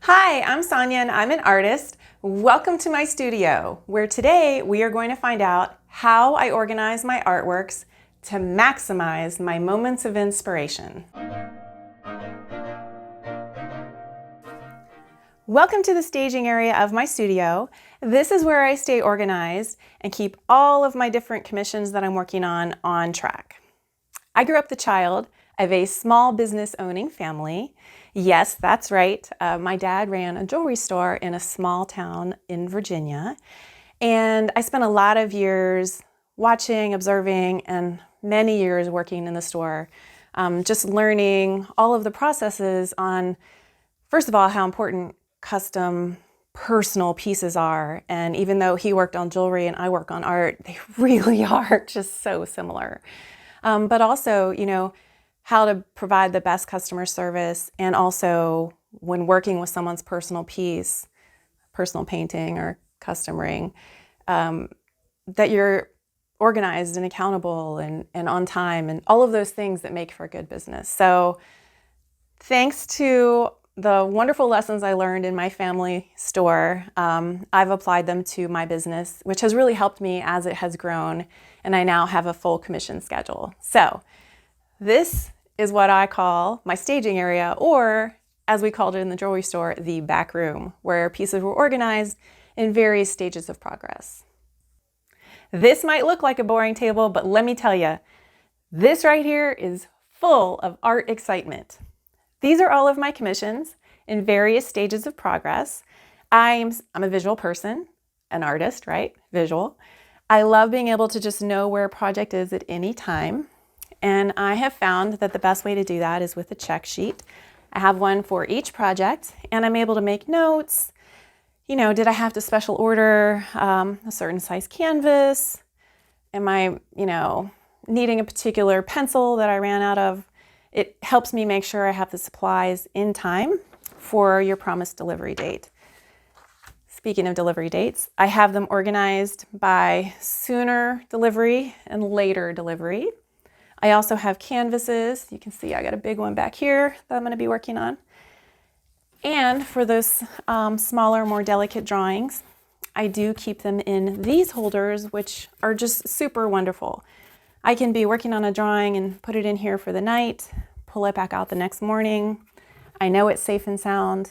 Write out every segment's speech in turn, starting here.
Hi, I'm Sonja and I'm an artist. Welcome to my studio, where today we are going to find out how I organize my artworks to maximize my moments of inspiration. Welcome to the staging area of my studio. This is where I stay organized and keep all of my different commissions that I'm working on track. I grew up the child of a small business owning family. Yes, that's right. My dad ran a jewelry store in a small town in Virginia. And I spent a lot of years watching, observing, and many years working in the store, just learning all of the processes on, first of all, how important custom personal pieces are. And even though he worked on jewelry and I work on art, they really are just so similar. But also, how to provide the best customer service, and also when working with someone's personal piece, personal painting or custom ring, that you're organized and accountable and on time and all of those things that make for a good business. So thanks to the wonderful lessons I learned in my family store, I've applied them to my business, which has really helped me as it has grown, and I now have a full commission schedule. So this is what I call my staging area, or as we called it in the jewelry store, the back room, where pieces were organized in various stages of progress. This might look like a boring table, but let me tell you, this right here is full of art excitement. These are all of my commissions in various stages of progress. I'm a visual person, an artist, right? Visual. I love being able to just know where a project is at any time. And I have found that the best way to do that is with a check sheet. I have one for each project, and I'm able to make notes. Did I have to special order a certain size canvas? Am I, needing a particular pencil that I ran out of? It helps me make sure I have the supplies in time for your promised delivery date. Speaking of delivery dates, I have them organized by sooner delivery and later delivery. I also have canvases. You can see I got a big one back here that I'm going to be working on. And for those smaller, more delicate drawings, I do keep them in these holders, which are just super wonderful. I can be working on a drawing and put it in here for the night, pull it back out the next morning. I know it's safe and sound.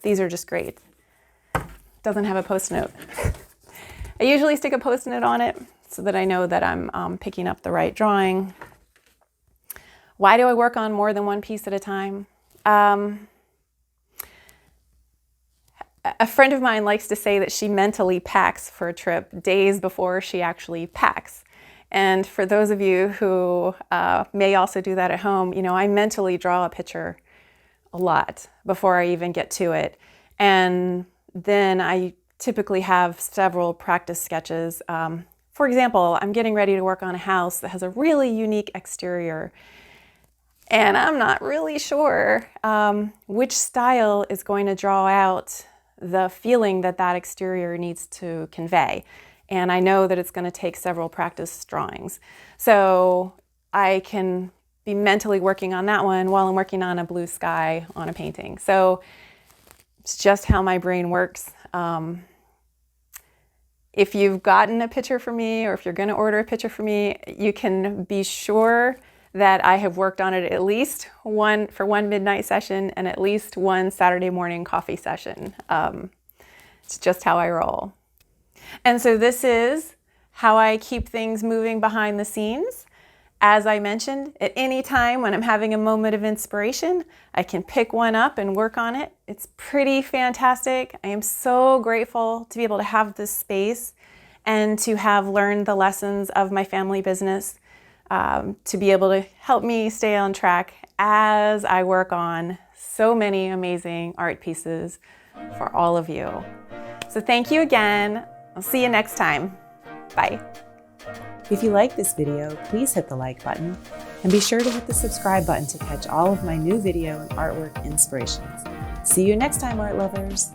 These are just great. Doesn't have a post-note. I usually stick a post-it on it so that I know that I'm picking up the right drawing. Why do I work on more than one piece at a time? A friend of mine likes to say that she mentally packs for a trip days before she actually packs. And for those of you who may also do that at home, I mentally draw a picture a lot before I even get to it. And then I typically have several practice sketches. For example, I'm getting ready to work on a house that has a really unique exterior, and I'm not really sure which style is going to draw out the feeling that exterior needs to convey. And I know that it's going to take several practice drawings. So I can be mentally working on that one while I'm working on a blue sky on a painting. So it's just how my brain works. If you've gotten a picture from me, or if you're going to order a picture from me, you can be sure that I have worked on it at least one midnight session and at least one Saturday morning coffee session. It's just how I roll. And so this is how I keep things moving behind the scenes. As I mentioned, at any time when I'm having a moment of inspiration, I can pick one up and work on it. It's pretty fantastic. I am so grateful to be able to have this space and to have learned the lessons of my family business, to be able to help me stay on track as I work on so many amazing art pieces for all of you. So thank you again. I'll see you next time. Bye. If you like this video, please hit the like button and be sure to hit the subscribe button to catch all of my new video and artwork inspirations. See you next time, art lovers!